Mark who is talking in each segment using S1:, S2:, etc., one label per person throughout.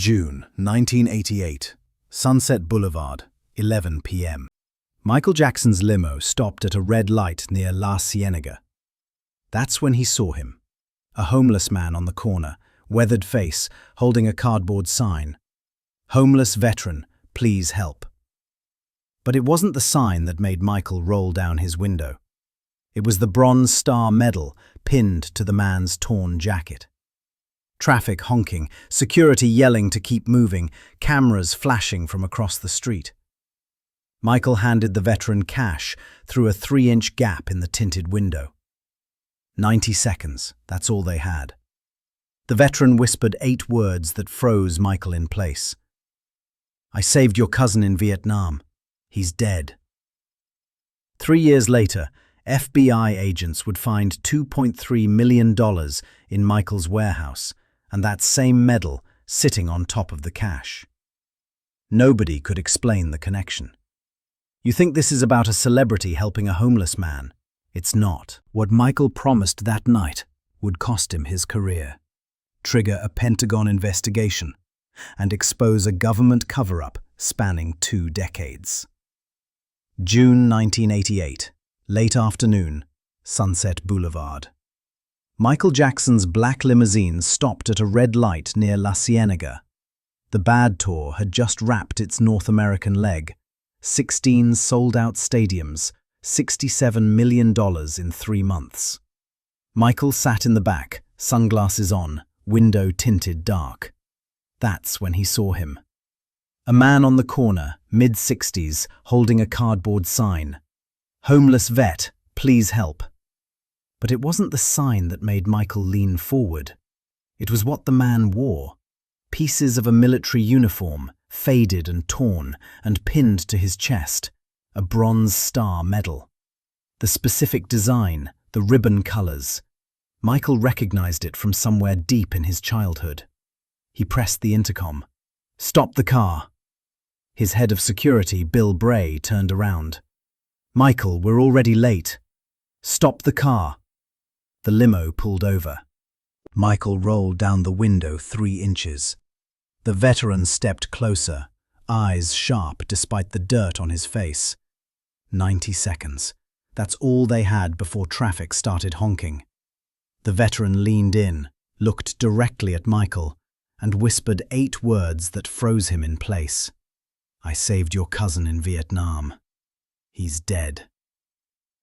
S1: June 1988, Sunset Boulevard, 11 p.m. Michael Jackson's limo stopped at a red light near La Cienega. That's when he saw him. A homeless man on the corner, weathered face, holding a cardboard sign. "Homeless veteran, please help." But it wasn't the sign that made Michael roll down his window. It was the Bronze Star medal pinned to the man's torn jacket. Traffic honking, security yelling to keep moving, cameras flashing from across the street. Michael handed the veteran cash through a 3-inch gap in the tinted window. 90 seconds, that's all they had. The veteran whispered 8 words that froze Michael in place. "I saved your cousin in Vietnam. He's dead." 3 years later, FBI agents would find $2.3 million in Michael's warehouse, and that same medal sitting on top of the cash. Nobody could explain the connection. You think this is about a celebrity helping a homeless man? It's not. What Michael promised that night would cost him his career, trigger a Pentagon investigation, and expose a government cover-up spanning 2 decades. June 1988, late afternoon, Sunset Boulevard. Michael Jackson's black limousine stopped at a red light near La Cienega. The Bad Tour had just wrapped its North American leg. 16 sold-out stadiums, $67 million in 3 months. Michael sat in the back, sunglasses on, window tinted dark. That's when he saw him. A man on the corner, mid-60s, holding a cardboard sign. "Homeless vet, please help." But it wasn't the sign that made Michael lean forward. It was what the man wore. Pieces of a military uniform, faded and torn, and pinned to his chest. A Bronze Star medal. The specific design, the ribbon colors. Michael recognized it from somewhere deep in his childhood. He pressed the intercom. "Stop the car." His head of security, Bill Bray, turned around. "Michael, we're already late." "Stop the car." The limo pulled over. Michael rolled down the window 3 inches. The veteran stepped closer, eyes sharp despite the dirt on his face. 90 seconds. That's all they had before traffic started honking. The veteran leaned in, looked directly at Michael, and whispered 8 words that froze him in place. "I saved your cousin in Vietnam. He's dead."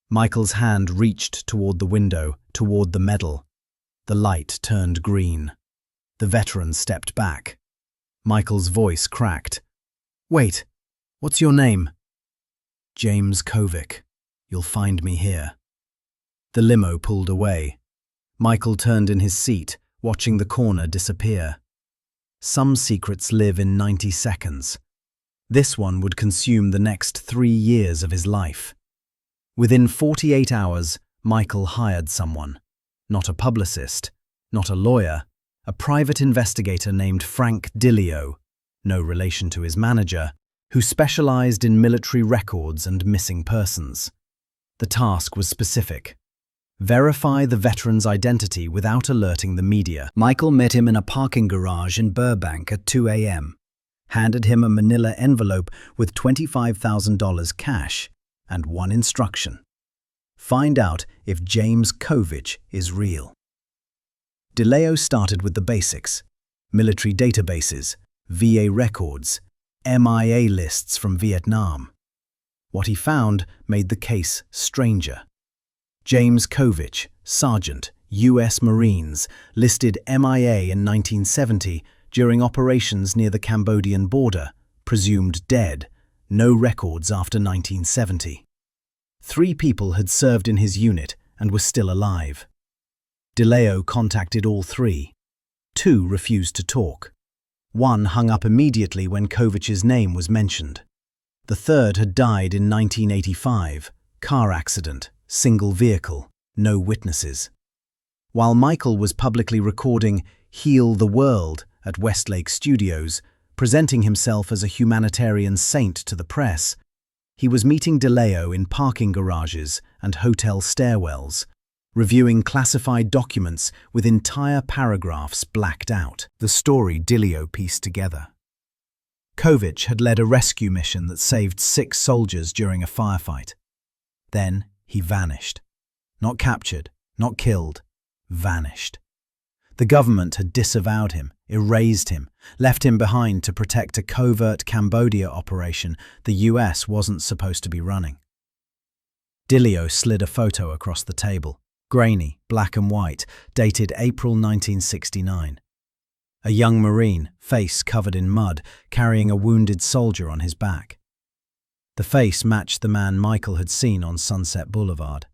S1: Michael's hand reached toward the window, toward the medal. The light turned green. The veteran stepped back. Michael's voice cracked. "Wait, what's your name?" "James Kovic. You'll find me here." The limo pulled away. Michael turned in his seat, watching the corner disappear. Some secrets live in 90 seconds. This one would consume the next 3 years of his life. Within 48 hours, Michael hired someone. Not a publicist, not a lawyer, a private investigator named Frank Dillio, no relation to his manager, who specialized in military records and missing persons. The task was specific. Verify the veteran's identity without alerting the media. Michael met him in a parking garage in Burbank at 2 a.m., handed him a manila envelope with $25,000 cash and one instruction: find out if James Kovic is real. Dillio started with the basics: military databases, VA records, MIA lists from Vietnam. What he found made the case stranger. James Kovic, Sergeant, U.S. Marines, listed MIA in 1970 during operations near the Cambodian border, presumed dead, no records after 1970. 3 people had served in his unit and were still alive. Dillio contacted all 3. 2 refused to talk. 1 hung up immediately when Kovic's name was mentioned. The 3rd had died in 1985, car accident, single vehicle, no witnesses. While Michael was publicly recording "Heal the World" at Westlake Studios, presenting himself as a humanitarian saint to the press, he was meeting Dillio in parking garages and hotel stairwells, reviewing classified documents with entire paragraphs blacked out. The story Dileo pieced together. Kovic had led a rescue mission that saved 6 soldiers during a firefight. Then he vanished. Not captured, not killed, vanished. The government had disavowed him, erased him, left him behind to protect a covert Cambodia operation the US wasn't supposed to be running. Dileo slid a photo across the table, grainy, black and white, dated April 1969. A young Marine, face covered in mud, carrying a wounded soldier on his back. The face matched the man Michael had seen on Sunset Boulevard.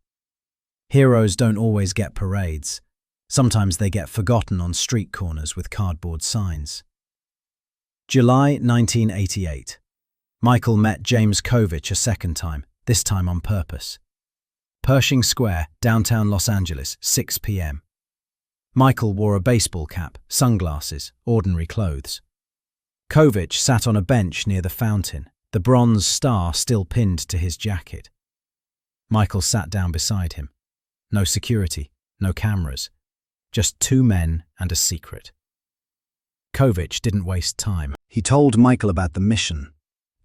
S1: Heroes don't always get parades. Sometimes they get forgotten on street corners with cardboard signs. July 1988. Michael met James Kovic a second time, this time on purpose. Pershing Square, downtown Los Angeles, 6 p.m. Michael wore a baseball cap, sunglasses, ordinary clothes. Kovic sat on a bench near the fountain, the bronze star still pinned to his jacket. Michael sat down beside him. No security, no cameras. Just 2 men and a secret. Kovic didn't waste time. He told Michael about the mission.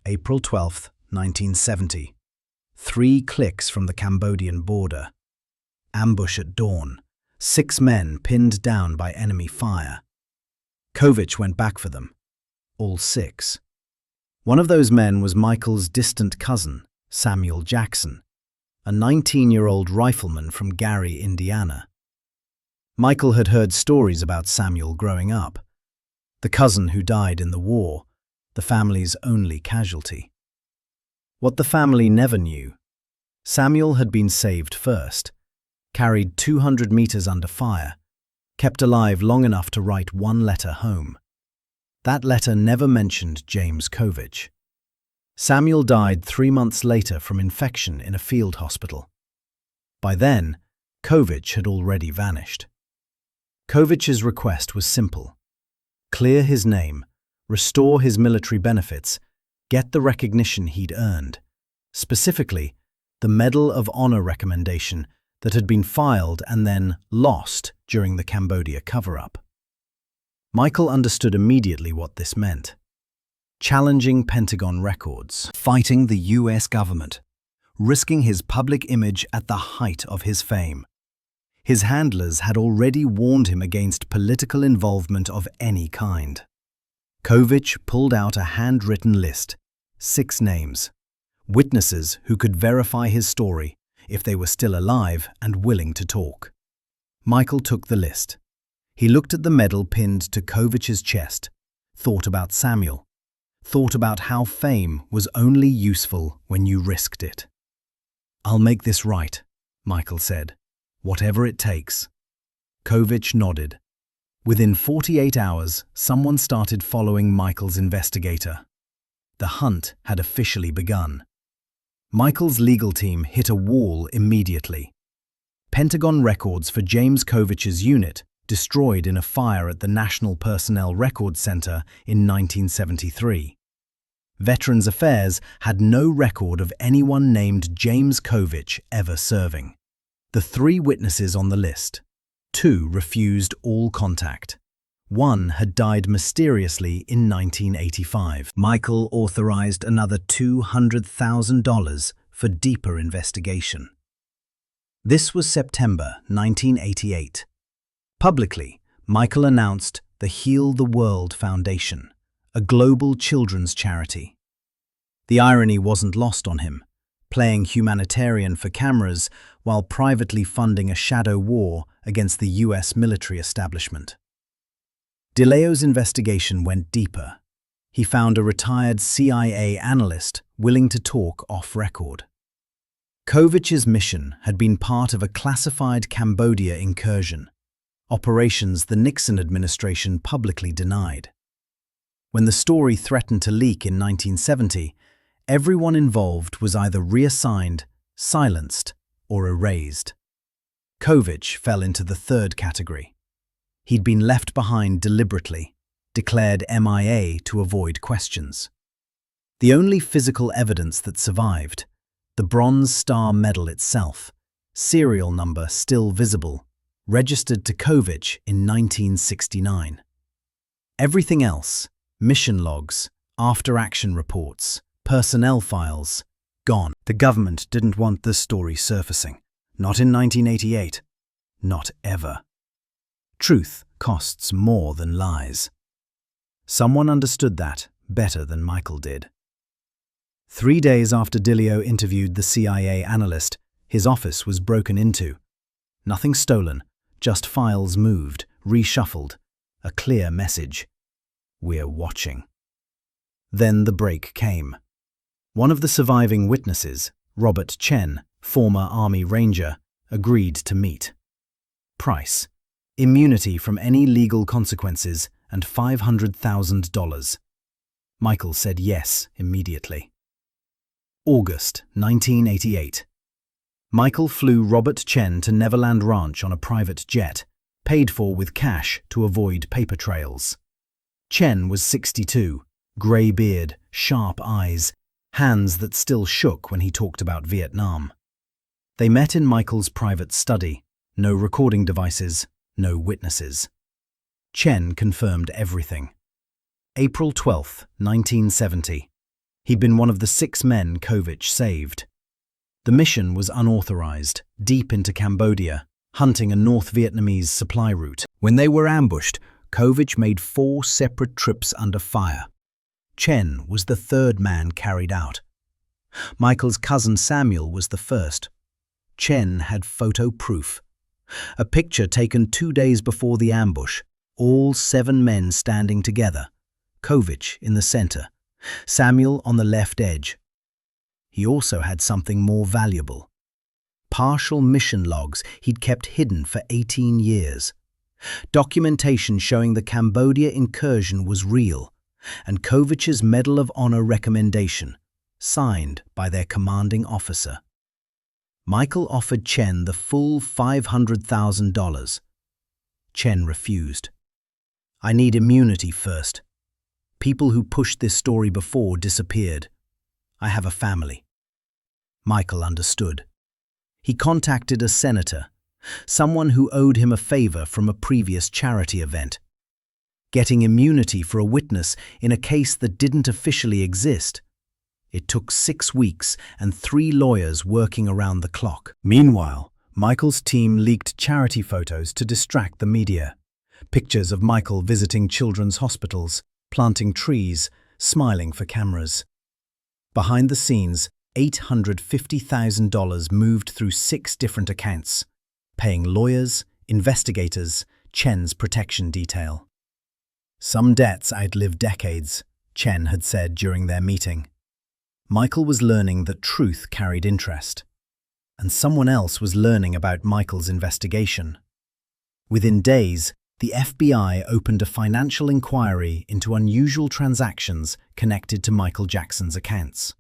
S1: April 12, 1970. 3 clicks from the Cambodian border. Ambush at dawn. 6 men pinned down by enemy fire. Kovic went back for them. All 6. One of those men was Michael's distant cousin, Samuel Jackson, a 19-year-old rifleman from Gary, Indiana. Michael had heard stories about Samuel growing up. The cousin who died in the war, the family's only casualty. What the family never knew, Samuel had been saved first, carried 200 meters under fire, kept alive long enough to write 1 letter home. That letter never mentioned James Kovic. Samuel died 3 months later from infection in a field hospital. By then, Kovic had already vanished. Kovic's request was simple. Clear his name, restore his military benefits, get the recognition he'd earned, specifically the Medal of Honor recommendation that had been filed and then lost during the Cambodia cover-up. Michael understood immediately what this meant. Challenging Pentagon records, fighting the US government, risking his public image at the height of his fame. His handlers had already warned him against political involvement of any kind. Kovic pulled out a handwritten list, 6 names, witnesses who could verify his story if they were still alive and willing to talk. Michael took the list. He looked at the medal pinned to Kovic's chest, thought about Samuel, thought about how fame was only useful when you risked it. "I'll make this right," Michael said. "Whatever it takes." Kovic nodded. Within 48 hours, someone started following Michael's investigator. The hunt had officially begun. Michael's legal team hit a wall immediately. Pentagon records for James Kovic's unit destroyed in a fire at the National Personnel Records Center in 1973. Veterans Affairs had no record of anyone named James Kovic ever serving. The 3 witnesses on the list, 2 refused all contact. 1 had died mysteriously in 1985. Michael authorized another $200,000 for deeper investigation. This was September 1988. Publicly, Michael announced the Heal the World Foundation, a global children's charity. The irony wasn't lost on him, playing humanitarian for cameras while privately funding a shadow war against the US military establishment. Dileo's investigation went deeper. He found a retired CIA analyst willing to talk off-record. Kovic's mission had been part of a classified Cambodia incursion, operations the Nixon administration publicly denied. When the story threatened to leak in 1970, everyone involved was either reassigned, silenced, or erased. Kovic fell into the third category. He'd been left behind deliberately, declared MIA to avoid questions. The only physical evidence that survived, the Bronze Star Medal itself, serial number still visible, registered to Kovic in 1969. Everything else, mission logs, after-action reports, personnel files, gone. The government didn't want this story surfacing. Not in 1988. Not ever. Truth costs more than lies. Someone understood that better than Michael did. 3 days after Dilio interviewed the CIA analyst, his office was broken into. Nothing stolen, just files moved, reshuffled. A clear message. We're watching. Then the break came. One of the surviving witnesses, Robert Chen, former Army Ranger, agreed to meet. Price: immunity from any legal consequences and $500,000. Michael said yes immediately. August 1988. Michael flew Robert Chen to Neverland Ranch on a private jet, paid for with cash to avoid paper trails. Chen was 62, grey beard, sharp eyes, hands that still shook when he talked about Vietnam. They met in Michael's private study. No recording devices, no witnesses. Chen confirmed everything. April 12, 1970. He'd been one of the 6 men Kovic saved. The mission was unauthorized, deep into Cambodia, hunting a North Vietnamese supply route. When they were ambushed, Kovic made 4 separate trips under fire. Chen was the 3rd man carried out. Michael's cousin Samuel was the first. Chen had photo proof. A picture taken 2 days before the ambush, all 7 men standing together, Kovic in the center, Samuel on the left edge. He also had something more valuable. Partial mission logs he'd kept hidden for 18 years. Documentation showing the Cambodia incursion was real, and Kovic's Medal of Honor recommendation, signed by their commanding officer. Michael offered Chen the full $500,000. Chen refused. I need immunity first. People who pushed this story before disappeared. I have a family. Michael understood. He contacted a senator, someone who owed him a favor from a previous charity event. Getting immunity for a witness in a case that didn't officially exist. It took 6 weeks and 3 lawyers working around the clock. Meanwhile, Michael's team leaked charity photos to distract the media. Pictures of Michael visiting children's hospitals, planting trees, smiling for cameras. Behind the scenes, $850,000 moved through 6 different accounts, paying lawyers, investigators, Chen's protection detail. Some debts outlive decades, Chen had said during their meeting. Michael was learning that truth carried interest, and someone else was learning about Michael's investigation. Within days, the FBI opened a financial inquiry into unusual transactions connected to Michael Jackson's accounts.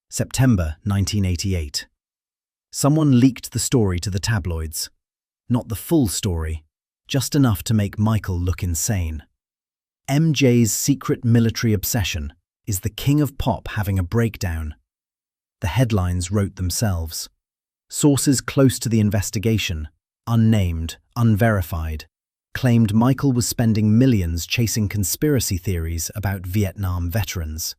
S1: September 1988. Someone leaked the story to the tabloids. Not the full story, just enough to make Michael look insane. MJ's secret military obsession is the king of pop having a breakdown. The headlines wrote themselves. Sources close to the investigation, unnamed, unverified, claimed Michael was spending millions chasing conspiracy theories about Vietnam veterans.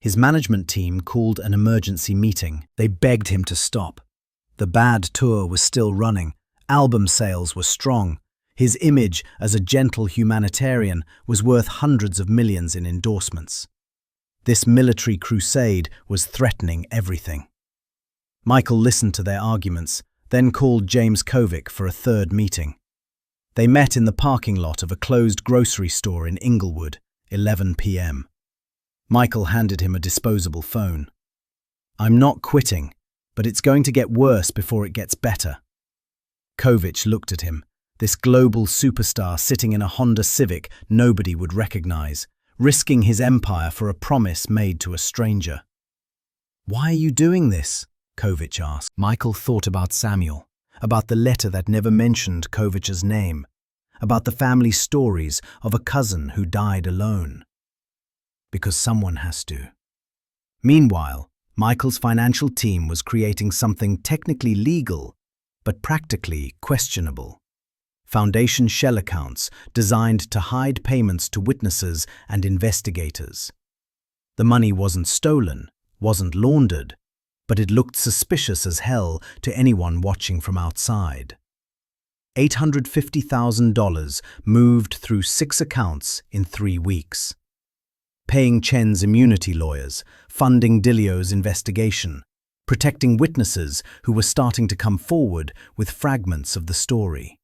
S1: His management team called an emergency meeting. They begged him to stop. The bad tour was still running. Album sales were strong. His image as a gentle humanitarian was worth hundreds of millions in endorsements. This military crusade was threatening everything. Michael listened to their arguments, then called James Kovic for a 3rd meeting. They met in the parking lot of a closed grocery store in Inglewood, 11 p.m. Michael handed him a disposable phone. I'm not quitting, but it's going to get worse before it gets better. Kovic looked at him, this global superstar sitting in a Honda Civic nobody would recognize, risking his empire for a promise made to a stranger. Why are you doing this? Kovic asked. Michael thought about Samuel, about the letter that never mentioned Kovic's name, about the family stories of a cousin who died alone. Because someone has to. Meanwhile, Michael's financial team was creating something technically legal, but practically questionable. Foundation shell accounts designed to hide payments to witnesses and investigators. The money wasn't stolen, wasn't laundered, but it looked suspicious as hell to anyone watching from outside. $850,000 moved through 6 accounts in 3 weeks. Paying Chen's immunity lawyers, funding Dilio's investigation, protecting witnesses who were starting to come forward with fragments of the story.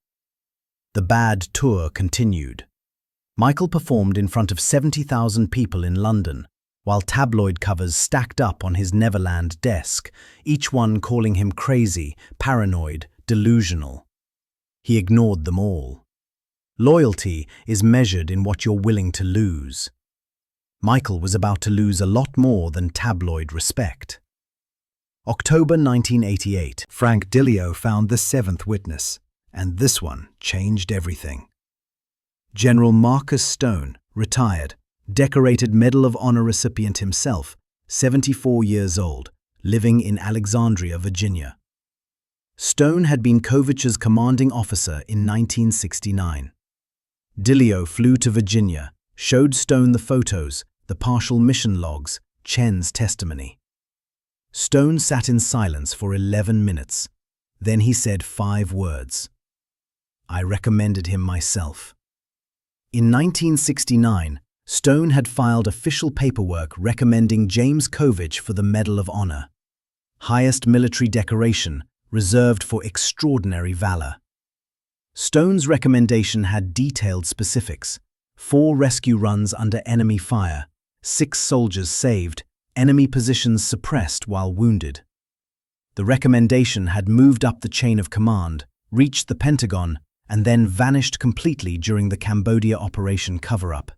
S1: The bad tour continued. Michael performed in front of 70,000 people in London, while tabloid covers stacked up on his Neverland desk, each one calling him crazy, paranoid, delusional. He ignored them all. Loyalty is measured in what you're willing to lose. Michael was about to lose a lot more than tabloid respect. October 1988, Frank Dilio found the 7th witness, and this one changed everything. General Marcus Stone, retired, decorated Medal of Honor recipient himself, 74 years old, living in Alexandria, Virginia. Stone had been Kovich's commanding officer in 1969. Dilio flew to Virginia, showed Stone the photos, the partial mission logs, Chen's testimony. Stone sat in silence for 11 minutes. Then he said 5 words. I recommended him myself. In 1969, Stone had filed official paperwork recommending James Kovich for the Medal of Honor, highest military decoration reserved for extraordinary valor. Stone's recommendation had detailed specifics: 4 rescue runs under enemy fire, 6 soldiers saved, enemy positions suppressed while wounded. The recommendation had moved up the chain of command, reached the Pentagon, and then vanished completely during the Cambodia operation cover-up.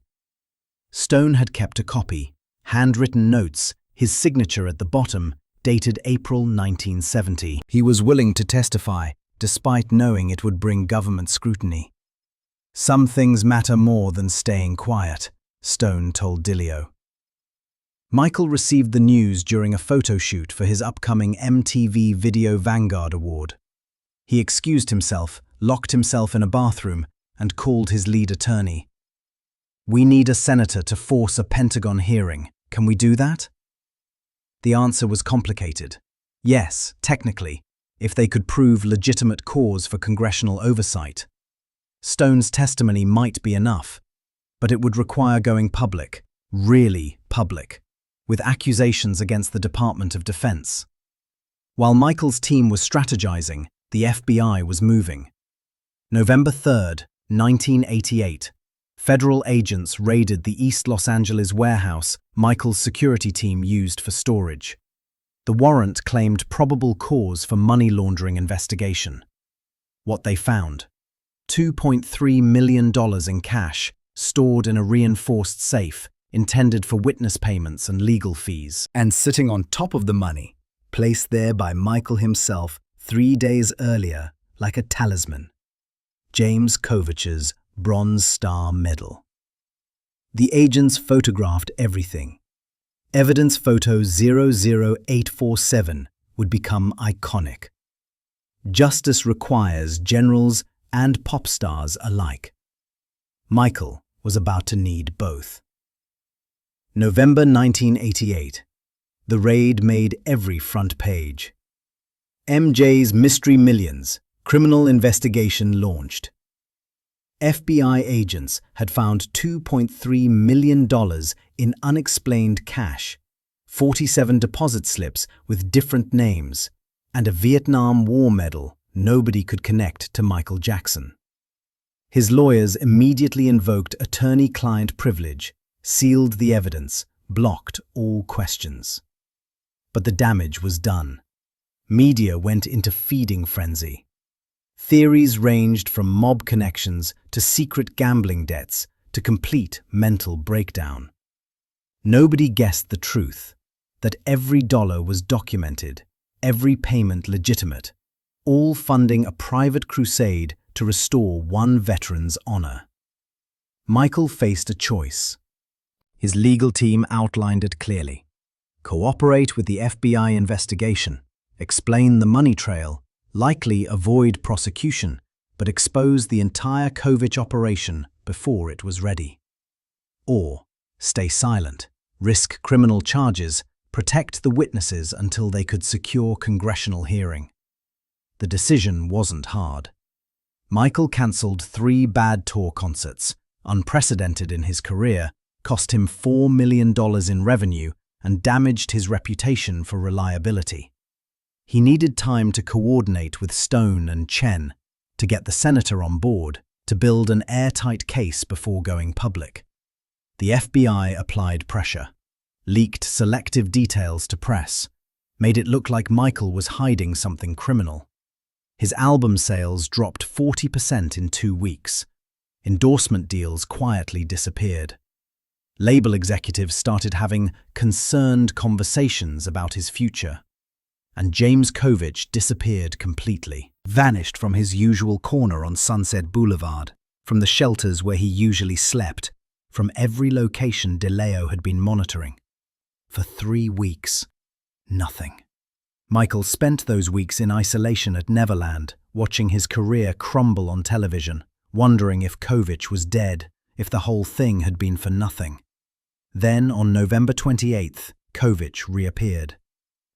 S1: Stone had kept a copy, handwritten notes, his signature at the bottom, dated April 1970. He was willing to testify, despite knowing it would bring government scrutiny. Some things matter more than staying quiet, Stone told Dilio. Michael received the news during a photo shoot for his upcoming MTV Video Vanguard Award. He excused himself, locked himself in a bathroom, and called his lead attorney. We need a senator to force a Pentagon hearing. Can we do that? The answer was complicated. Yes, technically, if they could prove legitimate cause for congressional oversight. Stone's testimony might be enough, but it would require going public, really public, with accusations against the Department of Defense. While Michael's team was strategizing, the FBI was moving. November 3, 1988, federal agents raided the East Los Angeles warehouse Michael's security team used for storage. The warrant claimed probable cause for money laundering investigation. What they found: $2.3 million in cash, stored in a reinforced safe, intended for witness payments and legal fees. And sitting on top of the money, placed there by Michael himself 3 days earlier, like a talisman: James Kovich's Bronze Star Medal. The agents photographed everything. Evidence photo 00847 would become iconic. Justice requires generals and pop stars alike. Michael was about to need both. November 1988. The raid made every front page. MJ's Mystery Millions, criminal investigation launched. FBI agents had found $2.3 million in unexplained cash, 47 deposit slips with different names, and a Vietnam War medal nobody could connect to Michael Jackson. His lawyers immediately invoked attorney-client privilege, sealed the evidence, blocked all questions. But the damage was done. Media went into feeding frenzy. Theories ranged from mob connections to secret gambling debts to complete mental breakdown. Nobody guessed the truth, that every dollar was documented, every payment legitimate, all funding a private crusade to restore one veteran's honor. Michael faced a choice. His legal team outlined it clearly. cooperate with the FBI investigation, explain the money trail, likely avoid prosecution, but expose the entire Kovich operation before it was ready. Or stay silent, risk criminal charges, protect the witnesses until they could secure congressional hearing. The decision wasn't hard. Michael cancelled 3 bad tour concerts, unprecedented in his career, cost him $4 million in revenue, and damaged his reputation for reliability. He needed time to coordinate with Stone and Chen, to get the senator on board, to build an airtight case before going public. The FBI applied pressure, leaked selective details to press, made it look like Michael was hiding something criminal. His album sales dropped 40% in 2 weeks. Endorsement deals quietly disappeared. Label executives started having concerned conversations about his future. And James Kovich disappeared completely, vanished from his usual corner on Sunset Boulevard, from the shelters where he usually slept, from every location DeLeo had been monitoring. For 3 weeks, nothing. Michael spent those weeks in isolation at Neverland, watching his career crumble on television, wondering if Kovich was dead, if the whole thing had been for nothing. Then, on November 28th, Kovich reappeared.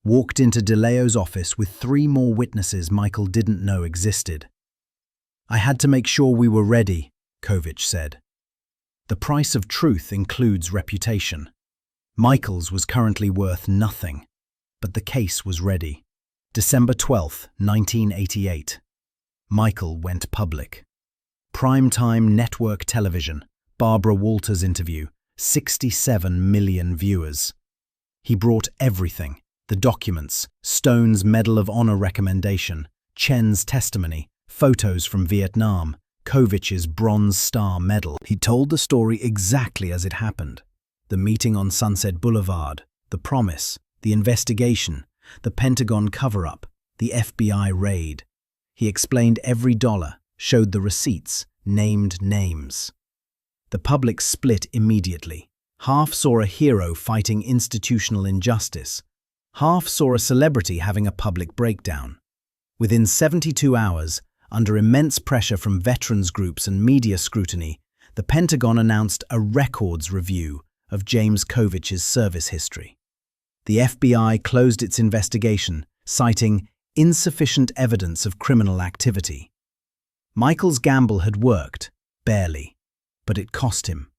S1: Walked into DeLeo's office with 3 more witnesses Michael didn't know existed. "I had to make sure we were ready," Kovich said. The price of truth includes reputation. Michael's was currently worth nothing, but the case was ready. December 12, 1988. Michael went public. Primetime network television, Barbara Walters interview, 67 million viewers. He brought everything: the documents, Stone's Medal of Honor recommendation, Chen's testimony, photos from Vietnam, Kovich's Bronze Star Medal. He told the story exactly as it happened. The meeting on Sunset Boulevard, the promise, the investigation, the Pentagon cover-up, the FBI raid. He explained every dollar, showed the receipts, named names. The public split immediately. Half saw a hero fighting institutional injustice. Half saw a celebrity having a public breakdown. Within 72 hours, under immense pressure from veterans groups and media scrutiny, the Pentagon announced a records review of James Kovich's service history. The FBI closed its investigation, citing insufficient evidence of criminal activity. Michael's gamble had worked, barely, but it cost him.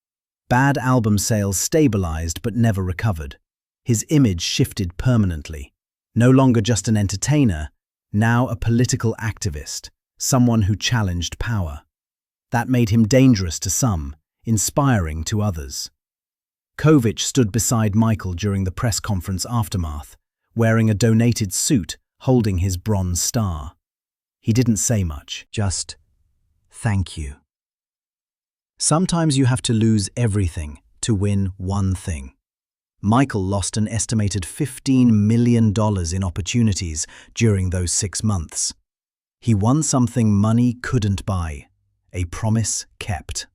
S1: Bad album sales stabilized but never recovered. His image shifted permanently. No longer just an entertainer, now a political activist, someone who challenged power. That made him dangerous to some, inspiring to others. Kovich stood beside Michael during the press conference aftermath, wearing a donated suit, holding his Bronze Star. He didn't say much, just, "Thank you." Sometimes you have to lose everything to win one thing. Michael lost an estimated $15 million in opportunities during those 6 months. He won something money couldn't buy, a promise kept.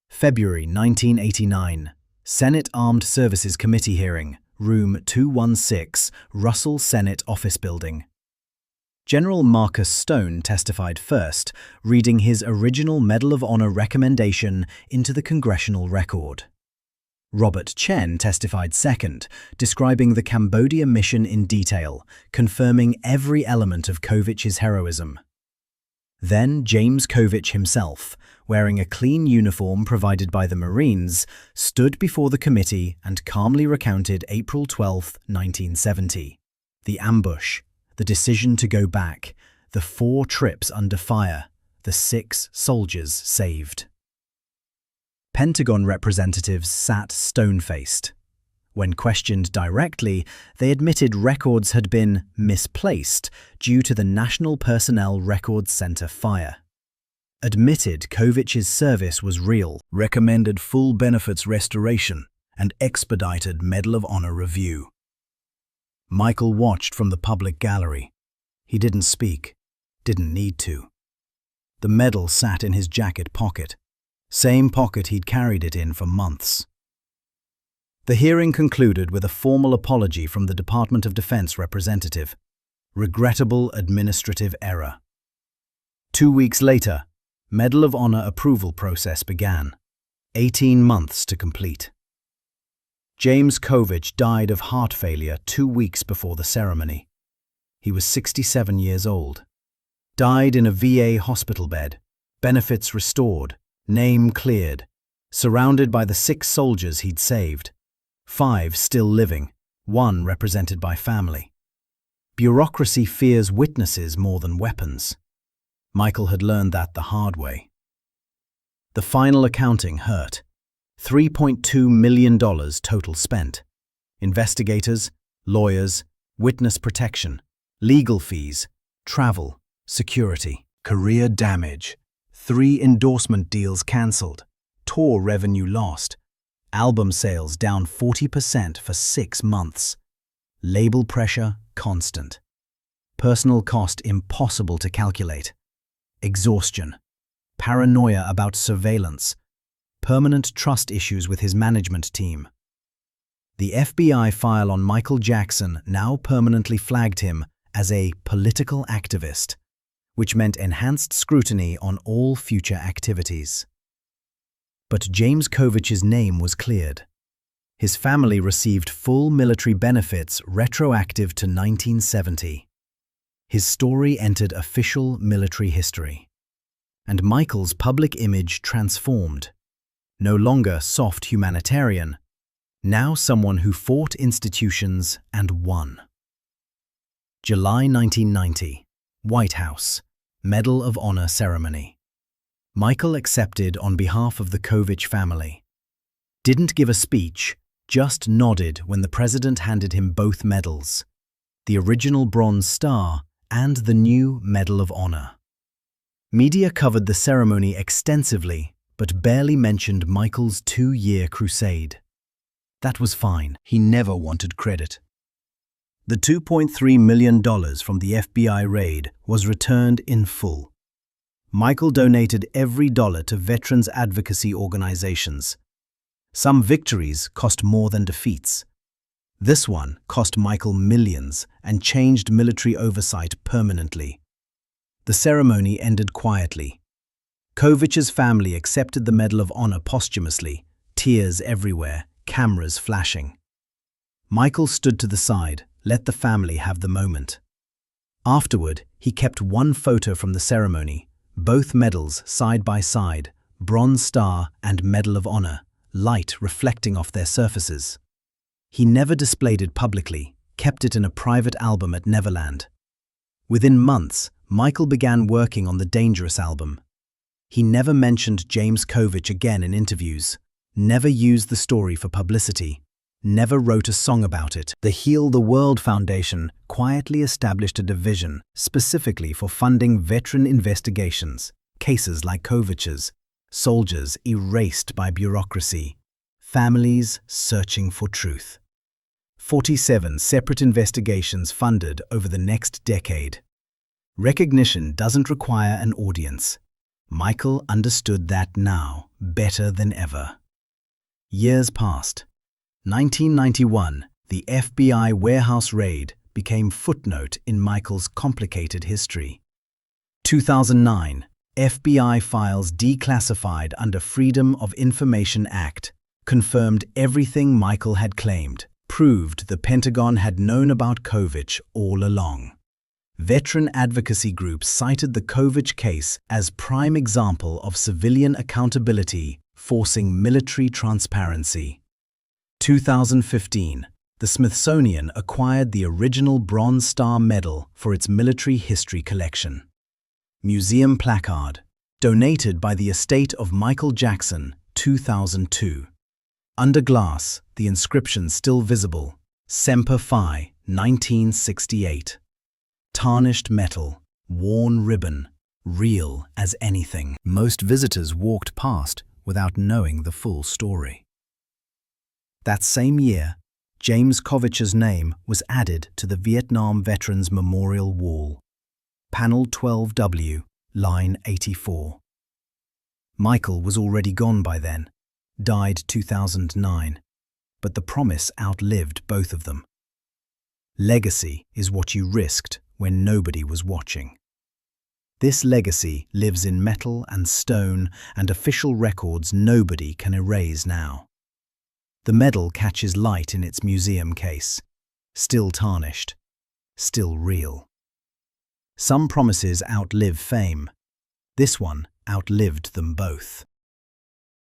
S1: February 1989, Senate Armed Services Committee hearing, room 216, Russell Senate Office Building. General Marcus Stone testified first, reading his original Medal of Honor recommendation into the congressional record. Robert Chen testified second, describing the Cambodia mission in detail, confirming every element of Kovich's heroism. Then James Kovich himself, wearing a clean uniform provided by the Marines, stood before the committee and calmly recounted April 12, 1970. The ambush, the decision to go back, the 4 trips under fire, the 6 soldiers saved. Pentagon representatives sat stone-faced. When questioned directly, they admitted records had been misplaced due to the National Personnel Records Center fire. Admitted Kovich's service was real, recommended full benefits restoration, and expedited Medal of Honor review. Michael watched from the public gallery. He didn't speak, didn't need to. The medal sat in his jacket pocket, same pocket he'd carried it in for months. The hearing concluded with a formal apology from the Department of Defense representative. Regrettable administrative error. 2 weeks later, Medal of Honor approval process began. 18 months to complete. James Kovich died of heart failure 2 weeks before the ceremony. He was 67 years old. Died in a VA hospital bed, benefits restored, name cleared, surrounded by the 6 soldiers he'd saved, 5 still living, 1 represented by family. Bureaucracy fears witnesses more than weapons. Michael had learned that the hard way. The final accounting hurt. $3.2 million total spent. Investigators, lawyers, witness protection, legal fees, travel, security, career damage, 3 endorsement deals cancelled, tour revenue lost, album sales down 40% for 6 months, label pressure constant, personal cost impossible to calculate, exhaustion, paranoia about surveillance, permanent trust issues with his management team. The FBI file on Michael Jackson now permanently flagged him as a political activist, which meant enhanced scrutiny on all future activities. But James Kovich's name was cleared. His family received full military benefits retroactive to 1970. His story entered official military history. And Michael's public image transformed. No longer soft humanitarian, now someone who fought institutions and won. July 1990, White House, Medal of Honor ceremony. Michael accepted on behalf of the Kovich family. Didn't give a speech, just nodded when the president handed him both medals, the original Bronze Star and the new Medal of Honor. Media covered the ceremony extensively, but barely mentioned Michael's 2-year crusade. That was fine. He never wanted credit. The $2.3 million from the FBI raid was returned in full. Michael donated every dollar to veterans advocacy organizations. Some victories cost more than defeats. This one cost Michael millions and changed military oversight permanently. The ceremony ended quietly. Kovich's family accepted the Medal of Honor posthumously, tears everywhere, cameras flashing. Michael stood to the side, let the family have the moment. Afterward, he kept one photo from the ceremony, both medals side by side, Bronze Star and Medal of Honor, light reflecting off their surfaces. He never displayed it publicly, kept it in a private album at Neverland. Within months, Michael began working on the Dangerous album. He never mentioned James Kovich again in interviews, never used the story for publicity, never wrote a song about it. The Heal the World Foundation quietly established a division specifically for funding veteran investigations, cases like Kovich's, soldiers erased by bureaucracy, families searching for truth. 47 separate investigations funded over the next decade. Recognition doesn't require an audience. Michael understood that now better than ever. Years passed. 1991, the FBI warehouse raid became footnote in Michael's complicated history. 2009, FBI files declassified under Freedom of Information Act confirmed everything Michael had claimed, proved the Pentagon had known about Kovich all along. Veteran advocacy groups cited the Kovich case as prime example of civilian accountability forcing military transparency. 2015, the Smithsonian acquired the original Bronze Star Medal for its military history collection. Museum placard, donated by the estate of Michael Jackson, 2002. Under glass, the inscription still visible, Semper Fi, 1968. Tarnished metal, worn ribbon, real as anything. Most visitors walked past without knowing the full story. That same year, James Kovich's name was added to the Vietnam Veterans Memorial Wall. Panel 12W, line 84. Michael was already gone by then, died 2009. but the promise outlived both of them. Legacy is what you risked when nobody was watching. This legacy lives in metal and stone and official records nobody can erase now. The medal catches light in its museum case, still tarnished, still real. Some promises outlive fame. This one outlived them both.